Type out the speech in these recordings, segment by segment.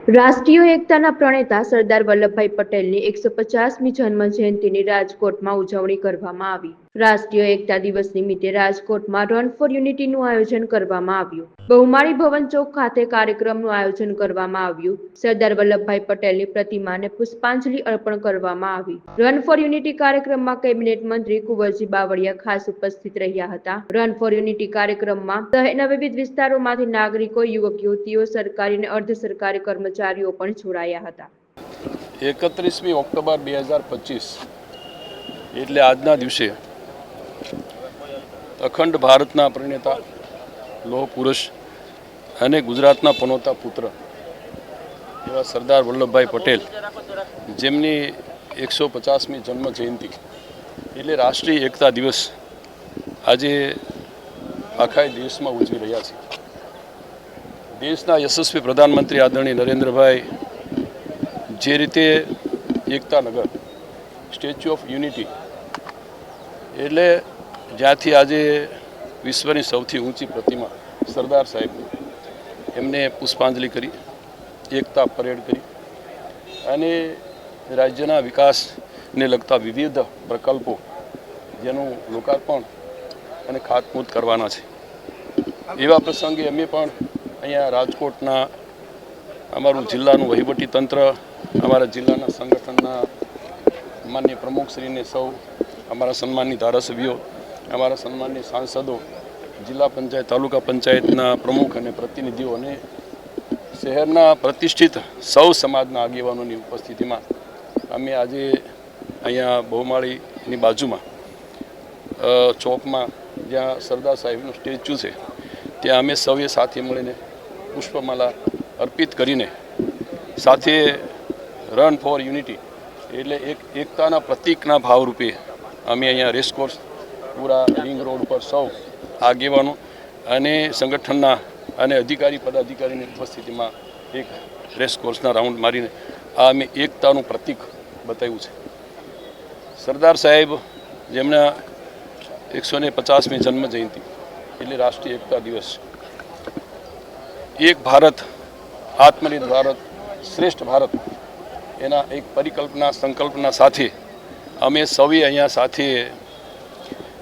રાષ્ટ્રીય એકતાના પ્રણેતા સરદાર વલ્લભભાઈ પટેલની 150મી જન્મ જયંતિની રાજકોટમાં ઉજવણી કરવામાં આવી। રાષ્ટ્રીય એકતા દિવસ નિમિત્તે રાજકોટમાં રન ફોર યુનિટીનું આયોજન કરવામાં આવ્યું। બહુમાળી ભવન ચોક ખાતે કાર્યક્રમનું આયોજન કરવામાં આવ્યું। સરદાર વલ્લભભાઈ પટેલની પ્રતિમાને પુષ્પાંજલિ અર્પણ કરવામાં આવી। રન ફોર યુનિટી કાર્યક્રમમાં કેબિનેટ મંત્રી કુંવરજી બાવળિયા ખાસ ઉપસ્થિત રહ્યા હતા। રન ફોર યુનિટી કાર્યક્રમમાં શહેરના વિવિધ વિસ્તારોમાંથી નાગરિકો, યુવક યુવતીઓ, સરકારી અને અર્ધ સરકારી કર્મચારીઓ પણ જોડાયા હતા। 31મી ઓક્ટોબર 2025 એટલે આજના દિવસે અખંડ ભારતના પ્રણેતા, લોહ પુરુષ અને ગુજરાતના પનોતા પુત્ર એવા સરદાર વલ્લભભાઈ પટેલ, જેમની 150મી જન્મ જયંતિ એટલે રાષ્ટ્રીય એકતા દિવસ આજે આખા દેશમાં ઉજવી રહ્યા છે। દેશના યશસ્વી પ્રધાનમંત્રી આદરણીય નરેન્દ્રભાઈ જે રીતે એકતાનગર, સ્ટેચ્યુ ઓફ યુનિટી એટલે જ્યાંથી આજે વિશ્વની સૌથી ઊંચી પ્રતિમા સરદાર સાહેબની, એમને પુષ્પાંજલિ કરી, એકતા પરેડ કરી અને રાજ્યના વિકાસને લગતા વિવિધ પ્રકલ્પો જેનું લોકાર્પણ અને ખાતમુહૂર્ત કરવાના છે। એવા પ્રસંગે અમે પણ અહીંયા રાજકોટના અમારું જિલ્લાનું વહીવટી તંત્ર, અમારા જિલ્લાના સંગઠનના માનનીય પ્રમુખશ્રીને સૌ, અમારા સન્માનની ધારાસભ્યો, અમારા સન્માનની સાંસદો, જિલ્લા પંચાયત, તાલુકા પંચાયતના પ્રમુખ અને પ્રતિનિધિઓ અને શહેરના પ્રતિષ્ઠિત સૌ સમાજના આગેવાનોની ઉપસ્થિતિમાં અમે આજે અહીંયા બહુમાળીની બાજુમાં ચોકમાં જ્યાં સરદાર સાહેબનું સ્ટેચ્યુ છે ત્યાં અમે સૌએ સાથે મળીને પુષ્પમાલા અર્પિત કરીને સાથે રન ફોર યુનિટી એટલે એકતાના પ્રતીકના ભાવરૂપે અમે અહીંયા રેસકોર્સ પૂરા રિંગ રોડ પર સૌ આગેવાનો અને સંગઠનના અને અધિકારી પદાધિકારીની ઉપસ્થિતિમાં એક રેસકોર્સના રાઉન્ડ મારીને આ અમે એકતાનું પ્રતીક બતાવ્યું છે। સરદાર સાહેબ જેમના 150મી જન્મ જયંતિ એટલે રાષ્ટ્રીય એકતા દિવસ, એક ભારત, આત્મનિર્ભર ભારત, શ્રેષ્ઠ ભારત એના એક પરિકલ્પના, સંકલ્પના સાથે અમે સૌએ અહીંયા સાથે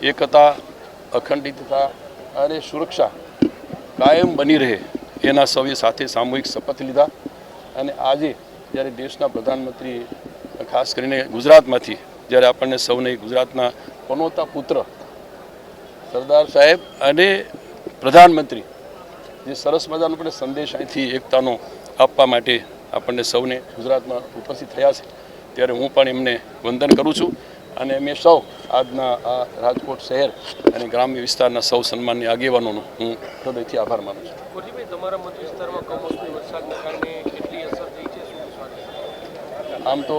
એકતા, અખંડિતતા અને સુરક્ષા કાયમ બની રહે એના સૌએ સાથે સામૂહિક શપથ લીધા। અને આજે જ્યારે દેશના પ્રધાનમંત્રી ખાસ કરીને ગુજરાતમાંથી જ્યારે આપણને સૌને ગુજરાતના પનોતા પુત્ર સરદાર સાહેબ અને પ્રધાનમંત્રી જે સરસ મજાનો પણ સંદેશ અહીંથી એકતાનો આપવા માટે આપણને સૌને ગુજરાતમાં ઉપસ્થિત થયા છે, ત્યારે હું પણ એમને વંદન કરું છું અને અમે સૌ આજના આ રાજકોટ શહેર અને ગ્રામ્ય વિસ્તારના સૌ સન્માનની આગેવાનોનો હું હૃદયથી આભાર માનું છું। તમારા મત વિસ્તારમાં કમોસમી વરસાદને કારણે કેટલી અસર થઈ છે? આમ તો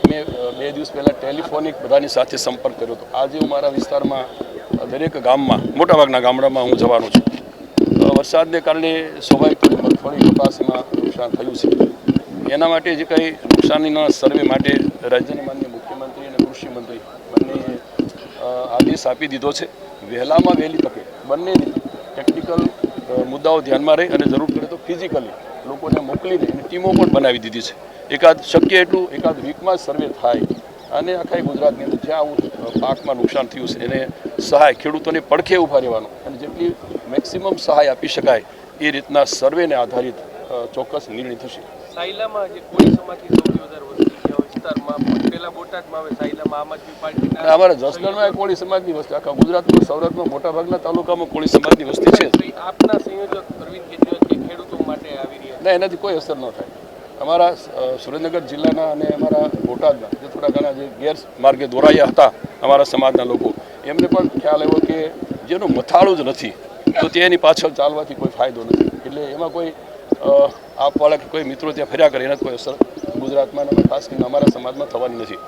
મેં 2 દિવસ પહેલાં ટેલિફોનિક બધાની સાથે સંપર્ક કર્યો હતો। આજે હું મારા વિસ્તારમાં દરેક ગામમાં, મોટાભાગના ગામડામાં હું જવાનો છું। વરસાદને કારણે સ્વાભાવિક મગફળી, કપાસમાં નુકસાન થયું છે। એના માટે જે કંઈ નુકસાનીના સર્વે માટે રાજ્યના માનનીય મુખ્યમંત્રી અને કૃષિમંત્રી બંને આદેશ આપી દીધો છે। વહેલામાં વહેલી તકે બંને ટેકનિકલ મુદ્દાઓ ધ્યાનમાં રહી અને જરૂર પડે તો ફિઝિકલી લોકોને મોકલીને એની ટીમો પણ બનાવી દીધી છે। શક્ય એટલું એકાદ વીકમાં જ સર્વે થાય અને આખા ગુજરાતની અંદર જ્યાં પાકમાં નુકસાન થયું છે એને સહાય, ખેડૂતોને પડખે ઊભા રહેવાનો અને જેટલી મેક્સિમમ સહાય આપી શકાય એ રીતના સર્વેને આધારિત ચોક્કસ નિર્ણય થશે। સાયલામાં જે કોળી સમાજની સૌથી વધારે વસ્તી વિસ્તારમાં, પહેલા બોટાદમાં આવે, સાયલામાં આમ આદમી પાર્ટીના, અમારા જસદણમાં કોળી સમાજની વસ્તી, આખા ગુજરાતમાં સૌરાષ્ટ્રમાં મોટાભાગના તાલુકામાં કોળી સમાજની વસ્તી છે। આપના સંયોજક અરવિંદ કેજરીવાલ જે ખેડૂતો માટે આવી રહ્યા ના, એનાથી કોઈ અસર ન થાય। અમારા સુરેન્દ્રનગર જિલ્લાના અને અમારા બોટાદના જે થોડા ઘણા જે ગેરમાર્ગે દોરાયા હતા અમારા સમાજના લોકો, એમને પણ ખ્યાલ આવ્યો કે જેનું મથાળું જ નથી તો તેની પાછળ ચાલવાથી કોઈ ફાયદો નથી, એટલે એમાં કોઈ આપવાળા કે કોઈ મિત્રો ત્યાં ફર્યા કરે એનાથી કોઈ અસર ગુજરાતમાં અને ખાસ કરીને અમારા સમાજમાં થવાની નથી।